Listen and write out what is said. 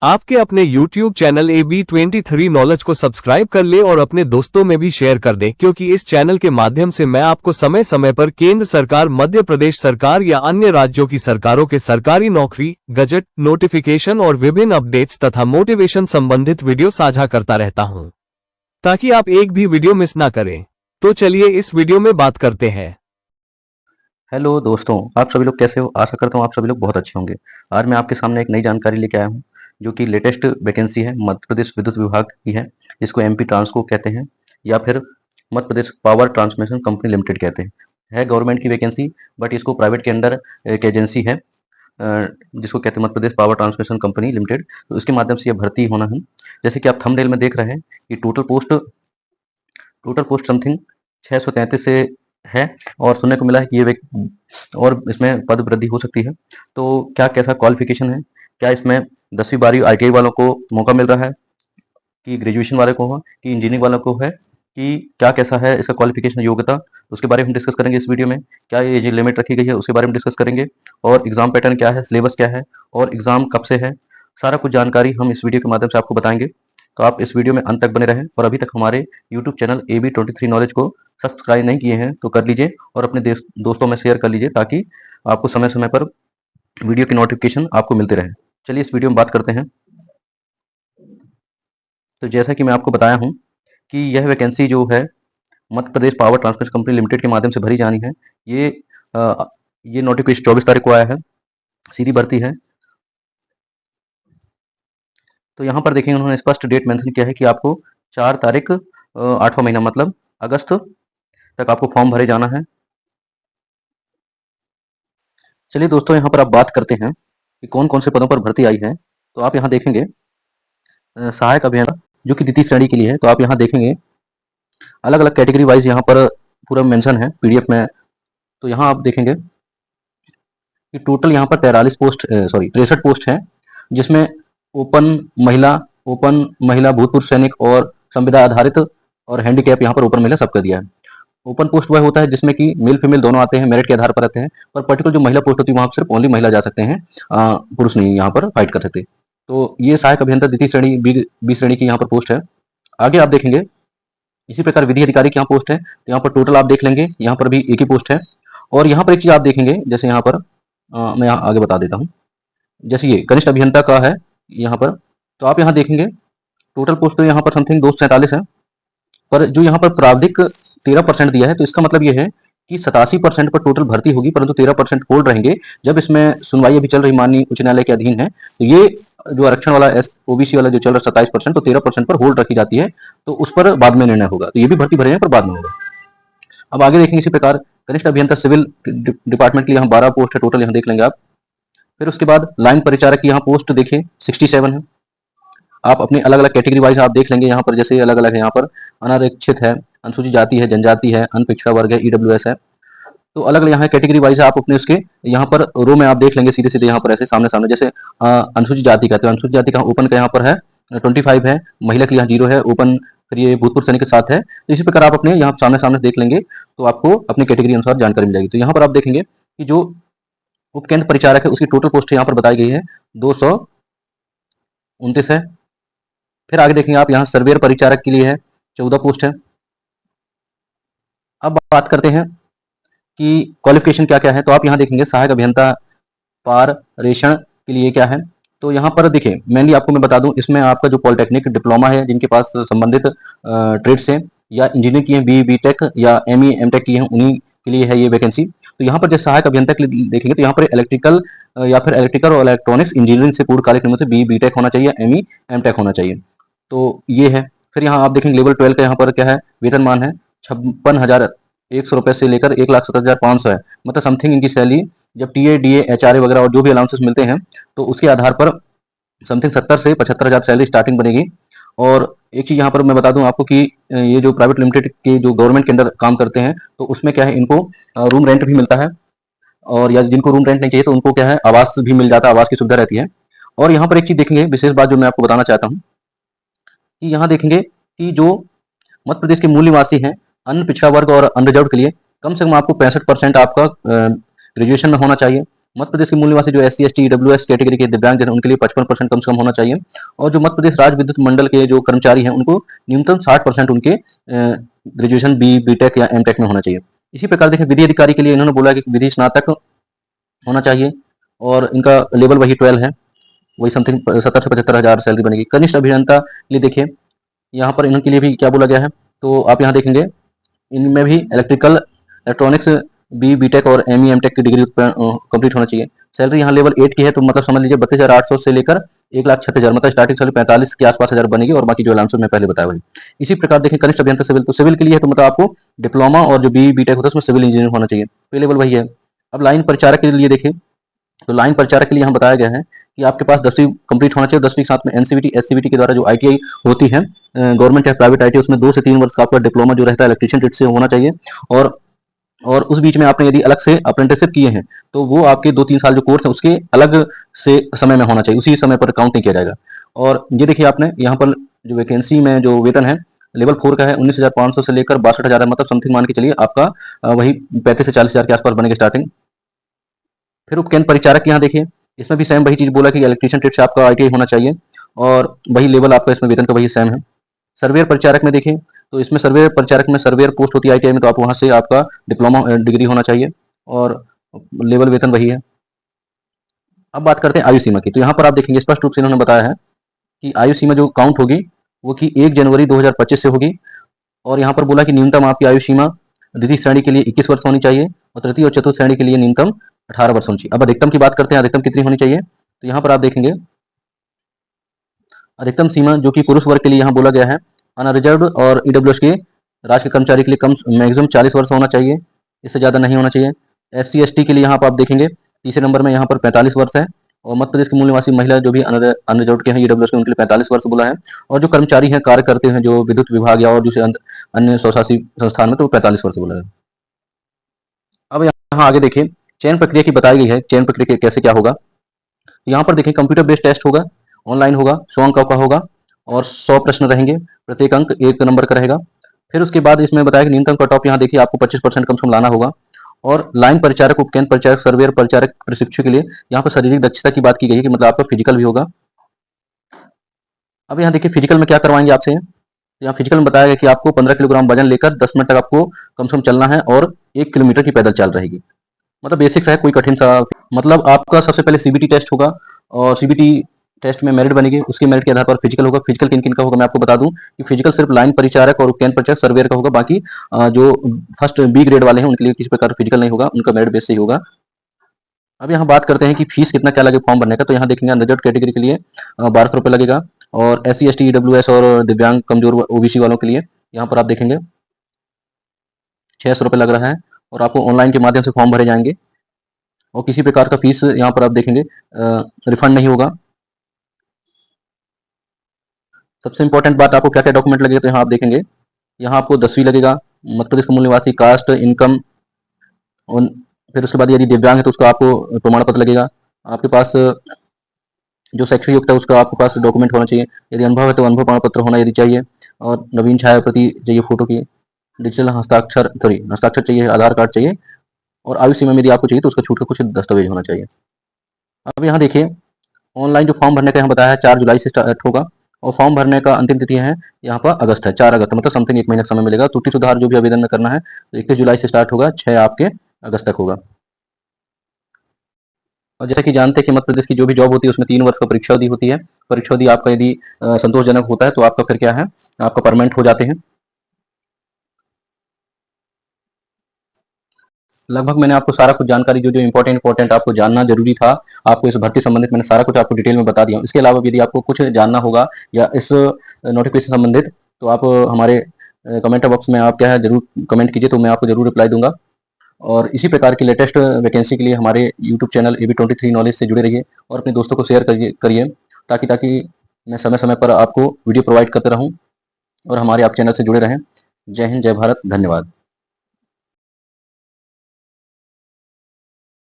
आपके अपने YouTube channel AB23 knowledge को सब्सक्राइब कर ले और अपने दोस्तों में भी शेयर कर दें, क्योंकि इस चैनल के माध्यम से मैं आपको समय समय पर केंद्र सरकार, मध्य प्रदेश सरकार या अन्य राज्यों की सरकारों के सरकारी नौकरी, गजट, नोटिफिकेशन और विभिन्न अपडेट्स तथा मोटिवेशन संबंधित वीडियो साझा करता रहता हूं, ताकि आप एक भी वीडियो मिस ना करें। तो चलिए इस वीडियो में बात करते हैं। हेलो दोस्तों, आप सभी लोग कैसे हो? आशा करता हूँ आप सभी लोग बहुत अच्छे होंगे। आज मैं आपके सामने एक नई जानकारी लेके आया हूँ, जो कि लेटेस्ट वैकेंसी है मध्य प्रदेश विद्युत विभाग की है, जिसको एमपी ट्रांसको कहते हैं या फिर Madhya Pradesh power transmission company limited कहते हैं। है गवर्नमेंट की वैकेंसी, बट इसको प्राइवेट के अंडर एक एजेंसी है जिसको कहते हैं Madhya Pradesh power transmission company limited. तो इसके माध्यम से यह भर्ती होना है। जैसे कि आप थंबनेल में देख रहे हैं कि टोटल पोस्ट समथिंग 633 से है, और सुनने को मिला है कि ये और इसमें पद वृद्धि हो सकती है। तो क्या कैसा क्वालिफिकेशन है, क्या इसमें 10वीं 12वीं आईटीआई वालों को मौका मिल रहा है, कि ग्रेजुएशन वाले को हो, कि इंजीनियरिंग वालों को है, कि क्या कैसा है इसका क्वालिफिकेशन योग्यता, तो उसके बारे में हम डिस्कस करेंगे इस वीडियो में। क्या ये जो लिमिट रखी गई है उसके बारे में डिस्कस करेंगे, और एग्जाम पैटर्न क्या है, सिलेबस क्या है, और एग्जाम कब से है, सारा कुछ जानकारी हम इस वीडियो के माध्यम से आपको बताएंगे। तो आप इस वीडियो में अंत तक बने रहें, और अभी तक हमारे यूट्यूब चैनल AB23 नॉलेज को सब्सक्राइब नहीं किए हैं तो कर लीजिए, और अपने दोस्तों में शेयर कर लीजिए, ताकि आपको समय समय पर वीडियो की नोटिफिकेशन आपको मिलते रहे। चलिए इस वीडियो में बात करते हैं। तो जैसा कि मैं आपको बताया हूं कि यह वैकेंसी जो है Madhya Pradesh power transmission company limited के माध्यम से भरी जानी है। ये नोटिफिकेशन 24 तारीख को आया है, सीधी भर्ती है। तो यहाँ पर देखेंगे उन्होंने स्पष्ट डेट मेंशन किया है कि आपको 4 तारीख 8वां महीना मतलब अगस्त तक आपको फॉर्म भरे जाना है। चलिए दोस्तों, यहाँ पर आप बात करते हैं कि कौन कौन से पदों पर भर्ती आई है। तो आप यहाँ देखेंगे सहायक अभियंता, जो कि द्वितीय श्रेणी के लिए है। तो आप यहाँ देखेंगे अलग अलग कैटेगरी वाइज यहाँ पर पूरा मेंशन है पीडीएफ में। तो यहाँ आप देखेंगे कि टोटल यहाँ पर 63 पोस्ट है, जिसमें ओपन महिला भूतपूर्व सैनिक और संविदा आधारित और हैंडीकैप यहाँ पर ओपन महिला सबका दिया है। ओपन पोस्ट वह होता है जिसमें कि मेल फीमेल दोनों आते हैं, मेरिट के आधार पर आते हैं, पर पर्टिकुलर जो महिला पोस्ट होती है वहां सिर्फ ओनली महिला जा सकते हैं, पुरुष नहीं यहाँ पर फाइट कर सकते। तो ये सहायक अभियंता द्वितीय श्रेणी बी श्रेणी की यहाँ पर पोस्ट है। आगे आप देखेंगे इसी प्रकार विधि अधिकारी की यहाँ पोस्ट है। तो यहाँ पर टोटल आप देख लेंगे, यहाँ पर भी एक ही पोस्ट है। और यहाँ पर एक चीज आप देखेंगे, जैसे यहाँ पर मैं यहाँ आगे बता देता हूँ। जैसे ये कनिष्ठ अभियंता का है यहाँ पर, तो आप यहाँ देखेंगे टोटल पोस्ट तो यहाँ पर समथिंग 247 है, पर जो यहाँ पर प्रावधिक 13% दिया है, तो इसका मतलब ये है कि 87% पर टोटल भर्ती होगी, परंतु 13% होल्ड रहेंगे। जब इसमें सुनवाई अभी चल रही माननीय उच्च न्यायालय के अधीन है, तो ये जो आरक्षण वाला ओबीसी वाला जो चल रहा 27%, तो 13% पर होल्ड रखी जाती है, तो उस पर बाद में निर्णय होगा। तो ये भी भर्ती भरे हैं पर बाद में होगा। अब आगे देखेंगे इसी प्रकार कनिष्ठ अभियंता सिविल डिपार्टमेंट के लिए यहाँ 12 पोस्ट है टोटल, यहाँ देख लेंगे आप। फिर उसके बाद लाइन परिचारक की यहाँ पोस्ट देखिए 67 है। आप अपने अलग अलग कैटेगरी वाइज आप देख लेंगे, यहाँ पर जैसे अलग अलग है, यहाँ पर अनारक्षित है, अनुसूचित जाति है, जनजाति है, अनपिछड़ा वर्ग है, ईडब्ल्यूएस है। तो अलग अलग यहाँ कैटेगरी वाइज आप अपने उसके यहाँ पर रो में आप देख लेंगे सीधे सीधे यहाँ पर ऐसे सामने सामने। जैसे अनुसूचित जाति का, तो अनुसूचित जाति का ओपन का यहाँ पर है 25 है, महिला के यहाँ 0 है, ओपन फिर ये भूतपूर्व सैनिक के साथ है। तो इसी प्रकार आप अपने यहाँ सामने सामने देख लेंगे, तो आपको अपनी कैटेगरी अनुसार जानकारी मिल जाएगी। तो यहाँ पर आप देखेंगे कि जो उप केंद्र परिचारक है उसकी टोटल पोस्ट यहाँ पर बताई गई है 229 है। फिर आगे देखेंगे आप यहाँ सर्वेयर परिचारक के लिए है 14 पोस्ट है। अब बात करते हैं कि क्वालिफिकेशन क्या क्या है। तो आप यहाँ देखेंगे सहायक अभियंता पारेषण के लिए क्या है। तो यहाँ पर देखिए मेनली आपको मैं बता दूं, इसमें आपका जो पॉलिटेक्निक डिप्लोमा है, जिनके पास संबंधित ट्रेड से या इंजीनियरिंग की है, बी टेक या एमई एमटेक की है, उन्हीं के लिए है ये वैकेंसी। तो यहाँ पर जैसे सहायक अभियंता के लिए देखेंगे, तो यहाँ पर इलेक्ट्रिकल या फिर इलेक्ट्रिकल और इलेक्ट्रॉनिक्स इंजीनियरिंग से पूर्णकालिक नियमों से बी टेक होना चाहिए, एमई एमटेक होना चाहिए। तो ये है। फिर यहाँ आप देखेंगे लेवल 12 का यहाँ पर क्या है, वेतनमान है 56,100 रुपए से लेकर 1,70,500 है। मतलब समथिंग इनकी सैलरी जब टीए डीए एचआरए वगैरह और जो भी अलाउंसेस मिलते हैं, तो उसके आधार पर समथिंग 70 से 75,000 सैलरी स्टार्टिंग बनेगी। और एक चीज यहाँ पर मैं बता दूं आपको कि ये जो प्राइवेट लिमिटेड के जो गवर्नमेंट के अंदर काम करते हैं, तो उसमें क्या है, इनको रूम रेंट भी मिलता है, और या जिनको रूम रेंट नहीं चाहिए तो उनको क्या है आवास भी मिल जाता है, आवास की सुविधा रहती है। और यहाँ पर एक चीज देखेंगे, विशेष बात जो मैं आपको बताना चाहता हूँ कि यहाँ देखेंगे कि जो मध्य प्रदेश के मूल निवासी हैं, अन्य पिछड़ा वर्ग और अनरिजर्व के लिए कम से कम आपको 65% आपका ग्रेजुएशन में होना चाहिए। मध्य प्रदेश के मूल निवासी जो SC ST EWS कैटेगरी के दिव्यांग जन उनके लिए 55% कम से कम होना चाहिए। और जो मध्य प्रदेश राज्य विद्युत मंडल के जो कर्मचारी हैं उनको न्यूनतम 60% उनके ग्रेजुएशन BTech या M.Tech में होना चाहिए। इसी प्रकार देखिए विधि अधिकारी के लिए इन्होंने बोला कि विधि स्नातक होना चाहिए और इनका लेवल वही 12 है, वही समथिंग 70 से 75,000 सैलरी बनेगी। कनिष्ठ अभियंता के लिए देखिए यहाँ पर इनके लिए भी क्या बोला गया है, तो आप यहाँ देखेंगे इनमें भी इलेक्ट्रिकल इलेक्ट्रॉनिक्स BTech और ME M.Tech की डिग्री कंप्लीट होना चाहिए। सैलरी यहाँ लेवल 8 की है, तो मतलब समझ लीजिए 32,800 से लेकर 1,06,000, मतलब स्टार्टिंग सैलरी 45 के आसपास हजार बनेगी और बाकी जो अलाउंसेस मैं पहले बताया वही। इसी प्रकार देखें कनिष्ठ अभियंता सिविल, तो सिविल के लिए है तो मतलब आपको डिप्लोमा और जो BTech होता है उसमें सिविल इंजीनियर होना चाहिए, तो लेवल वही है। अब लाइन परिचारक के लिए देखें, तो लाइन परिचारक के लिए यहाँ बताया गया है कि आपके पास 10वीं कंप्लीट होना चाहिए, 10वीं के साथ में NCVT SCVT के द्वारा जो ITI होती है गवर्नमेंट या प्राइवेट ITI, उसमें 2 से 3 वर्ष का आपका डिप्लोमा जो रहता है इलेक्ट्रीशियन ट्रेड से होना चाहिए। और उस बीच में आपने यदि अलग से अप्रेंटिसशिप किए हैं तो वो आपके 2-3 साल जो कोर्स है उसके अलग से समय में होना चाहिए, उसी समय पर काउंट नहीं किया जाएगा। और ये देखिए आपने यहाँ पर जो वैकेंसी में जो वेतन है लेवल 4 का है 19,500 से लेकर 62,000, मतलब समथिंग मान के चलिए आपका वही 35 से 40,000 के आसपास बनेगा स्टार्टिंग। फिर उपकेंद्र परिचारक यहाँ देखिए, इसमें भी सेम वही चीज बोला कि इलेक्ट्रीशियन ट्रेड से आपका ITI होना चाहिए और वही लेवल आपका इसमें वेतन का वही सेम है। सर्वेयर परिचारक में देखें तो इसमें सर्वेयर परिचारक में सर्वेयर पोस्ट होती है ITI में, तो आप वहां से आपका डिप्लोमा डिग्री होना चाहिए और लेवल वेतन वही है। अब बात करते हैं आयु सीमा की, तो यहाँ पर आप देखेंगे स्पष्ट रूप से इन्होंने बताया है कि आयु सीमा जो काउंट होगी वो की 1 जनवरी 2025 से होगी। और यहाँ पर बोला कि न्यूनतम आपकी आयु सीमा द्वितीय श्रेणी के लिए 21 वर्ष होनी चाहिए और तृतीय और चतुर्थ श्रेणी के लिए न्यूनतम 18 वर्ष होनी चाहिए। अब अधिकतम की बात करते हैं, अधिकतम कितनी होनी चाहिए, तो यहाँ पर आप देखेंगे अधिकतम सीमा जो कि पुरुष वर्ग के लिए यहाँ बोला गया है अनरिजर्व और EWS के राज्य के कर्मचारी के लिए कम मैक्सिमम 40 वर्ष होना चाहिए, इससे ज्यादा नहीं होना चाहिए। SC ST के लिए यहाँ पर आप देखेंगे तीसरे नंबर में यहाँ पर 45 वर्ष है और मध्य प्रदेश के मूल निवासी महिला जो भी अनरिजर्व के हैं EWS के उनके लिए 45 वर्ष बोला है। और जो कर्मचारी हैं कार्य करते हैं जो विद्युत विभाग या और दूसरे अन्य स्वशासी संस्थान में, तो 45 वर्ष बोला है। अब यहाँ आगे देखिए चयन प्रक्रिया की बताई गई है, चयन प्रक्रिया कैसे क्या होगा। यहाँ पर देखिए कंप्यूटर बेस्ड टेस्ट होगा, ऑनलाइन होगा, 100 अंक का होगा और 100 प्रश्न रहेंगे, प्रत्येक अंक 1 नंबर का रहेगा। फिर उसके बाद इसमें बताया कि न्यूनतम कट ऑफ यहाँ देखिए आपको 25% कम से कम लाना होगा। और लाइन परिचारक, उपकेंद्र परिचारक, सर्वेयर परिचारक, प्रशिक्षु के लिए यहाँ पर शारीरिक दक्षता की बात की गई है कि मतलब आपका फिजिकल भी होगा। अब यहाँ देखिए फिजिकल में क्या करवाएंगे आपसे, यहाँ फिजिकल में बताया गया कि आपको 15 किलोग्राम वजन लेकर 10 मिनट तक आपको कम से कम चलना है और 1 किलोमीटर की पैदल चाल रहेगी, मतलब बेसिक्स है, कोई कठिन सा। मतलब आपका सबसे पहले CBT टेस्ट होगा और CBT टेस्ट में मेरिट बनेगी, उसके मेरिट के आधार पर फिजिकल होगा। फिजिकल किन किन का होगा मैं आपको बता दूं कि फिजिकल सिर्फ लाइन परिचारक और उपकेंद्र परिचारक सर्वेयर का होगा, बाकी जो फर्स्ट B ग्रेड वाले हैं उनके लिए किसी प्रकार फिजिकल नहीं होगा, उनका मेरिट बेस से ही होगा। अब यहाँ बात करते हैं कि फीस कितना क्या लगे फॉर्म भरने का, तो यहाँ देखेंगे अनरिजर्व कैटेगरी के लिए 1200 रुपये लगेगा और SC ST EWS और दिव्यांग कमजोर OBC वालों के लिए यहाँ पर आप देखेंगे 600 रुपये लग रहा है और आपको ऑनलाइन के माध्यम से फॉर्म भरे जाएंगे और किसी प्रकार का फीस यहाँ पर आप देखेंगे रिफंड नहीं होगा। सबसे इंपॉर्टेंट बात आपको क्या क्या डॉक्यूमेंट लगेगा, तो यहाँ आप देखेंगे यहाँ आपको 10वीं लगेगा, मध्य प्रदेश का मूल निवासी, कास्ट, इनकम, और फिर उसके बाद यदि दिव्यांग है तो उसका आपको प्रमाण पत्र लगेगा, आपके पास जो शैक्षिक योग्यता है उसका आपके पास डॉक्यूमेंट होना चाहिए, यदि अनुभव है तो अनुभव प्रमाण पत्र होना यदि चाहिए, और नवीन छाया प्रति चाहिए फोटो की, डिजिटल हस्ताक्षर चाहिए, आधार कार्ड चाहिए और आयु सीमा में यदि आपको चाहिए तो उसका छूट का कुछ दस्तावेज होना चाहिए। अब यहाँ देखिए ऑनलाइन जो फॉर्म भरने का यहाँ बताया है 4 जुलाई से स्टार्ट होगा और फॉर्म भरने का अंतिम तिथि है यहाँ पर अगस्त है, 4 अगस्त, मतलब समथिंग 1 महीने का समय मिलेगा। त्रुटि सुधार जो भी आवेदन में करना है तो 21 जुलाई से स्टार्ट होगा, 6 आपके अगस्त तक होगा। और जैसा कि जानते हैं कि मध्य प्रदेश की जो भी जॉब होती है उसमें 3 वर्ष का परीक्षा अवधि होती है। परीक्षा अवधि आपका यदि संतोषजनक होता है तो आपका फिर क्या है, आपका परमानेंट हो जाते हैं। लगभग मैंने आपको सारा कुछ जानकारी जो जो इंपॉर्टेंट आपको जानना जरूरी था, आपको इस भर्ती संबंधित मैंने सारा कुछ आपको डिटेल में बता दिया हूँ। इसके अलावा यदि आपको कुछ जानना होगा या इस नोटिफिकेशन संबंधित, तो आप हमारे कमेंट बॉक्स में आप क्या है जरूर कमेंट कीजिए, तो मैं आपको जरूर रिप्लाई दूंगा। और इसी प्रकार की लेटेस्ट वैकेंसी के लिए हमारे यूट्यूब चैनल AB23 नॉलेज से जुड़े रहिए और अपने दोस्तों को शेयर करिए ताकि मैं समय समय पर आपको वीडियो प्रोवाइड करते रहूँ और हमारे आप चैनल से जुड़े रहें। जय हिंद, जय भारत, धन्यवाद।